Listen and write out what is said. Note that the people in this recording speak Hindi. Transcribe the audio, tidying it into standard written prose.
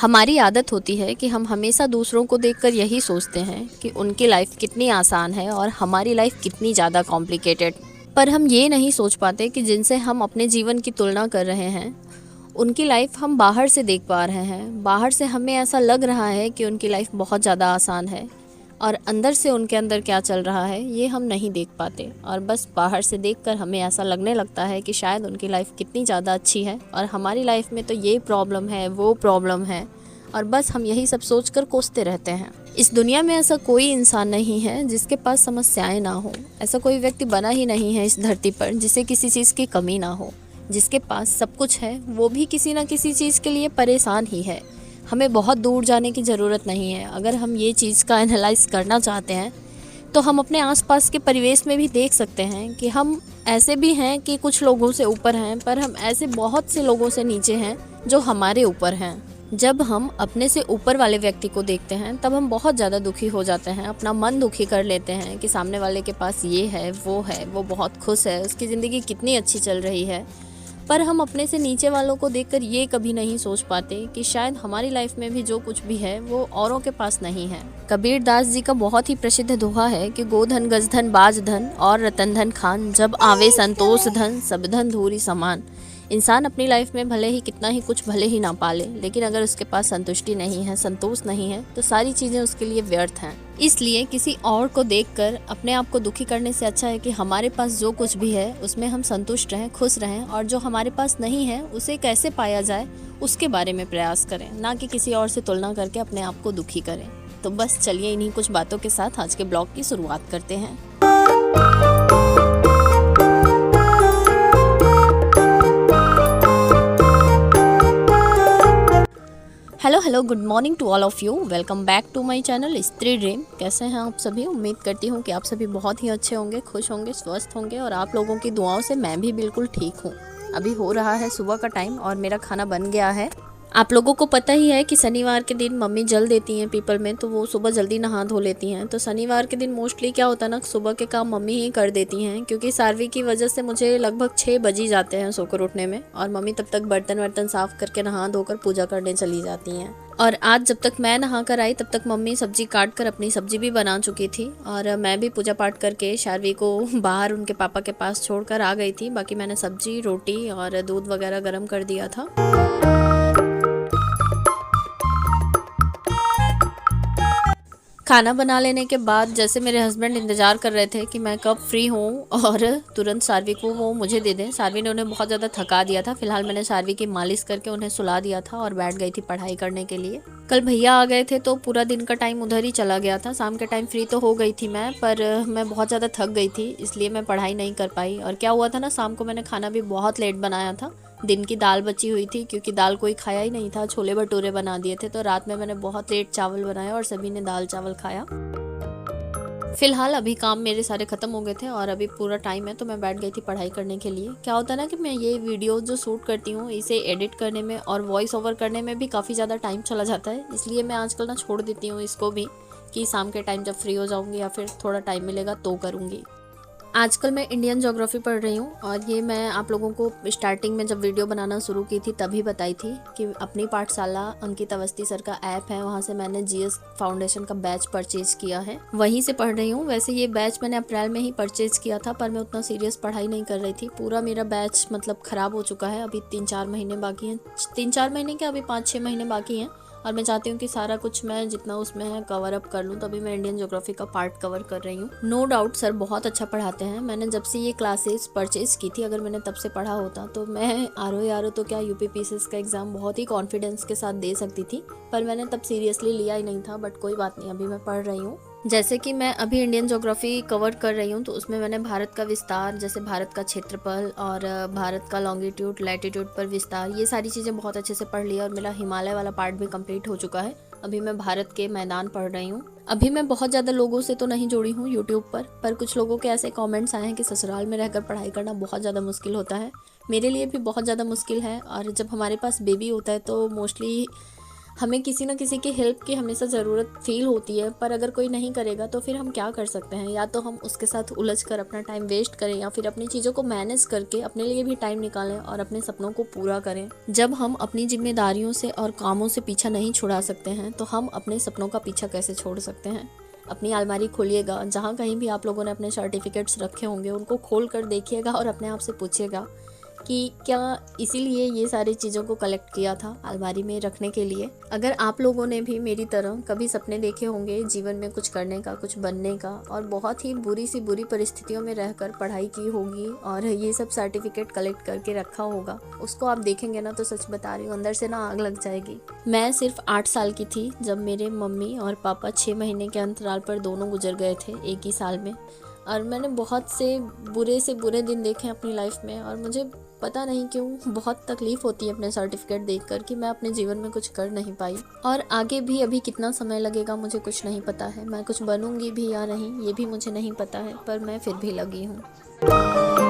हमारी आदत होती है कि हम हमेशा दूसरों को देखकर यही सोचते हैं कि उनकी लाइफ कितनी आसान है और हमारी लाइफ कितनी ज़्यादा कॉम्प्लिकेटेड। पर हम ये नहीं सोच पाते कि जिनसे हम अपने जीवन की तुलना कर रहे हैं उनकी लाइफ हम बाहर से देख पा रहे हैं। बाहर से हमें ऐसा लग रहा है कि उनकी लाइफ बहुत ज़्यादा आसान है और अंदर से उनके अंदर क्या चल रहा है ये हम नहीं देख पाते। और बस बाहर से देखकर हमें ऐसा लगने लगता है कि शायद उनकी लाइफ कितनी ज़्यादा अच्छी है और हमारी लाइफ में तो ये प्रॉब्लम है, वो प्रॉब्लम है, और बस हम यही सब सोचकर कोसते रहते हैं। इस दुनिया में ऐसा कोई इंसान नहीं है जिसके पास समस्याएं ना हो। ऐसा कोई व्यक्ति बना ही नहीं है इस धरती पर जिसे किसी चीज़ की कमी ना हो। जिसके पास सब कुछ है वो भी किसी न किसी चीज़ के लिए परेशान ही है। हमें बहुत दूर जाने की ज़रूरत नहीं है। अगर हम ये चीज़ का एनालाइज करना चाहते हैं तो हम अपने आसपास के परिवेश में भी देख सकते हैं कि हम ऐसे भी हैं कि कुछ लोगों से ऊपर हैं, पर हम ऐसे बहुत से लोगों से नीचे हैं जो हमारे ऊपर हैं। जब हम अपने से ऊपर वाले व्यक्ति को देखते हैं तब हम बहुत ज़्यादा दुखी हो जाते हैं, अपना मन दुखी कर लेते हैं कि सामने वाले के पास ये है, वो बहुत खुश है, उसकी ज़िंदगी कितनी अच्छी चल रही है। पर हम अपने से नीचे वालों को देखकर ये कभी नहीं सोच पाते कि शायद हमारी लाइफ में भी जो कुछ भी है वो औरों के पास नहीं है। कबीर दास जी का बहुत ही प्रसिद्ध दोहा है कि गोधन गजधन बाज धन और रतन धन खान, जब आवे संतोष धन सब धन धूरी समान। इंसान अपनी लाइफ में भले ही कितना ही कुछ भले ही ना पाले, लेकिन अगर उसके पास संतुष्टि नहीं है, संतोष नहीं है, तो सारी चीज़ें उसके लिए व्यर्थ हैं। इसलिए किसी और को देखकर अपने आप को दुखी करने से अच्छा है कि हमारे पास जो कुछ भी है उसमें हम संतुष्ट रहें, खुश रहें, और जो हमारे पास नहीं है उसे कैसे पाया जाए उसके बारे में प्रयास करें, ना कि किसी और से तुलना करके अपने आप को दुखी करें। तो बस चलिए इन्हीं कुछ बातों के साथ आज के ब्लॉग की शुरुआत करते हैं। Hello good morning to all of you. Welcome back to my channel Stree dream. कैसे हैं आप सभी? उम्मीद करती हूँ कि आप सभी बहुत ही अच्छे होंगे, खुश होंगे, स्वस्थ होंगे, और आप लोगों की दुआओं से मैं भी बिल्कुल ठीक हूँ। अभी हो रहा है सुबह का टाइम और मेरा खाना बन गया है। आप लोगों को पता ही है कि शनिवार के दिन मम्मी जल देती हैं पीपल में, तो वो सुबह जल्दी नहा धो लेती हैं। तो शनिवार के दिन मोस्टली क्या होता है ना, सुबह के काम मम्मी ही कर देती हैं, क्योंकि सार्वी की वजह से मुझे लगभग 6 बज ही जाते हैं सोकर उठने में, और मम्मी तब तक बर्तन वर्तन साफ करके नहा धोकर पूजा करने चली जाती हैं। और आज जब तक मैं नहा कर आई तब तक मम्मी सब्जी काट कर अपनी सब्जी भी बना चुकी थी, और मैं भी पूजा पाठ करके शार्वी को बाहर उनके पापा के पास छोड़कर आ गई थी। बाकी मैंने सब्जी, रोटी और दूध वगैरह गर्म कर दिया था। खाना बना लेने के बाद जैसे मेरे हस्बैंड इंतज़ार कर रहे थे कि मैं कब फ्री हूँ और तुरंत सार्वी को वो मुझे दे दें। सार्वी ने उन्हें बहुत ज़्यादा थका दिया था। फिलहाल मैंने सार्वी की मालिश करके उन्हें सुला दिया था और बैठ गई थी पढ़ाई करने के लिए। कल भैया आ गए थे तो पूरा दिन का टाइम उधर ही चला गया था। शाम के टाइम फ्री तो हो गई थी मैं, पर मैं बहुत ज़्यादा थक गई थी, इसलिए मैं पढ़ाई नहीं कर पाई। और क्या हुआ था ना, शाम को मैंने खाना भी बहुत लेट बनाया था। दिन की दाल बची हुई थी, क्योंकि दाल कोई खाया ही नहीं था, छोले भटूरे बना दिए थे, तो रात में मैंने बहुत लेट चावल बनाया और सभी ने दाल चावल खाया। फिलहाल अभी काम मेरे सारे ख़त्म हो गए थे और अभी पूरा टाइम है, तो मैं बैठ गई थी पढ़ाई करने के लिए। क्या होता है ना कि मैं ये वीडियो जो शूट करती हूँ इसे एडिट करने में और वॉइस ओवर करने में भी काफ़ी ज़्यादा टाइम चला जाता है, इसलिए मैं आजकल ना छोड़ देती हूँ इसको भी, कि शाम के टाइम जब फ्री हो जाऊँगी या फिर थोड़ा टाइम मिलेगा तो करूँगी। आजकल मैं इंडियन ज्योग्राफी पढ़ रही हूँ, और ये मैं आप लोगों को स्टार्टिंग में जब वीडियो बनाना शुरू की थी तभी बताई थी कि अपनी पाठशाला अंकित अवस्थी सर का ऐप है, वहाँ से मैंने जीएस फाउंडेशन का बैच परचेज किया है, वहीं से पढ़ रही हूँ। वैसे ये बैच मैंने अप्रैल में ही परचेज किया था, पर मैं उतना सीरियस पढ़ाई नहीं कर रही थी। पूरा मेरा बैच मतलब ख़राब हो चुका है, अभी 3-4 महीने बाकी हैं। 3-4 महीने क्या, अभी 5-6 महीने बाकी हैं, और मैं चाहती हूँ कि सारा कुछ मैं जितना उसमें है कवर अप कर लूँ, तभी मैं इंडियन ज्योग्राफी का पार्ट कवर कर रही हूँ। नो डाउट सर बहुत अच्छा पढ़ाते हैं। मैंने जब से ये क्लासेस परचेज की थी, अगर मैंने तब से पढ़ा होता तो मैं आर तो क्या यूपीपीसीएस का एग्ज़ाम बहुत ही कॉन्फिडेंस के साथ दे सकती थी, पर मैंने तब सीरियसली लिया ही नहीं था। बट कोई बात नहीं, अभी मैं पढ़ रही हूँ। जैसे कि मैं अभी इंडियन ज्योग्राफी कवर कर रही हूँ, तो उसमें मैंने भारत का विस्तार, जैसे भारत का क्षेत्रफल और भारत का लॉन्गिट्यूड लैटिट्यूड पर विस्तार, ये सारी चीज़ें बहुत अच्छे से पढ़ लिया, और मेरा हिमालय वाला पार्ट भी कंप्लीट हो चुका है। अभी मैं भारत के मैदान पढ़ रही हूँ। अभी मैं बहुत ज़्यादा लोगों से तो नहीं जुड़ी हूँ यूट्यूब पर कुछ लोगों के ऐसे कमेंट्स आए हैं कि ससुराल में रहकर पढ़ाई करना बहुत ज़्यादा मुश्किल होता है। मेरे लिए भी बहुत ज़्यादा मुश्किल है, और जब हमारे पास बेबी होता है तो मोस्टली हमें किसी न किसी की हेल्प की हमेशा ज़रूरत फील होती है, पर अगर कोई नहीं करेगा तो फिर हम क्या कर सकते हैं? या तो हम उसके साथ उलझ कर अपना टाइम वेस्ट करें या फिर अपनी चीज़ों को मैनेज करके अपने लिए भी टाइम निकालें और अपने सपनों को पूरा करें। जब हम अपनी जिम्मेदारियों से और कामों से पीछा नहीं छुड़ा सकते हैं तो हम अपने सपनों का पीछा कैसे छोड़ सकते हैं? अपनी अलमारी खोलिएगा, जहाँ कहीं भी आप लोगों ने अपने सर्टिफिकेट्स रखे होंगे उनको खोल कर देखिएगा और अपने आप से पूछिएगा कि क्या इसीलिए ये सारी चीज़ों को कलेक्ट किया था अलमारी में रखने के लिए। अगर आप लोगों ने भी मेरी तरह कभी सपने देखे होंगे जीवन में कुछ करने का, कुछ बनने का, और बहुत ही बुरी सी बुरी परिस्थितियों में रहकर पढ़ाई की होगी और ये सब सर्टिफिकेट कलेक्ट करके रखा होगा, उसको आप देखेंगे ना तो सच बता रही हूँ अंदर से ना आग लग जाएगी। मैं सिर्फ 8 साल की थी जब मेरे मम्मी और पापा 6 महीने के अंतराल पर दोनों गुजर गए थे एक ही साल में। और मैंने बहुत से बुरे दिन देखे अपनी लाइफ में और मुझे पता नहीं क्यों बहुत तकलीफ़ होती है अपने सर्टिफिकेट देखकर कि मैं अपने जीवन में कुछ कर नहीं पाई। और आगे भी अभी कितना समय लगेगा मुझे कुछ नहीं पता है, मैं कुछ बनूंगी भी या नहीं ये भी मुझे नहीं पता है, पर मैं फिर भी लगी हूँ।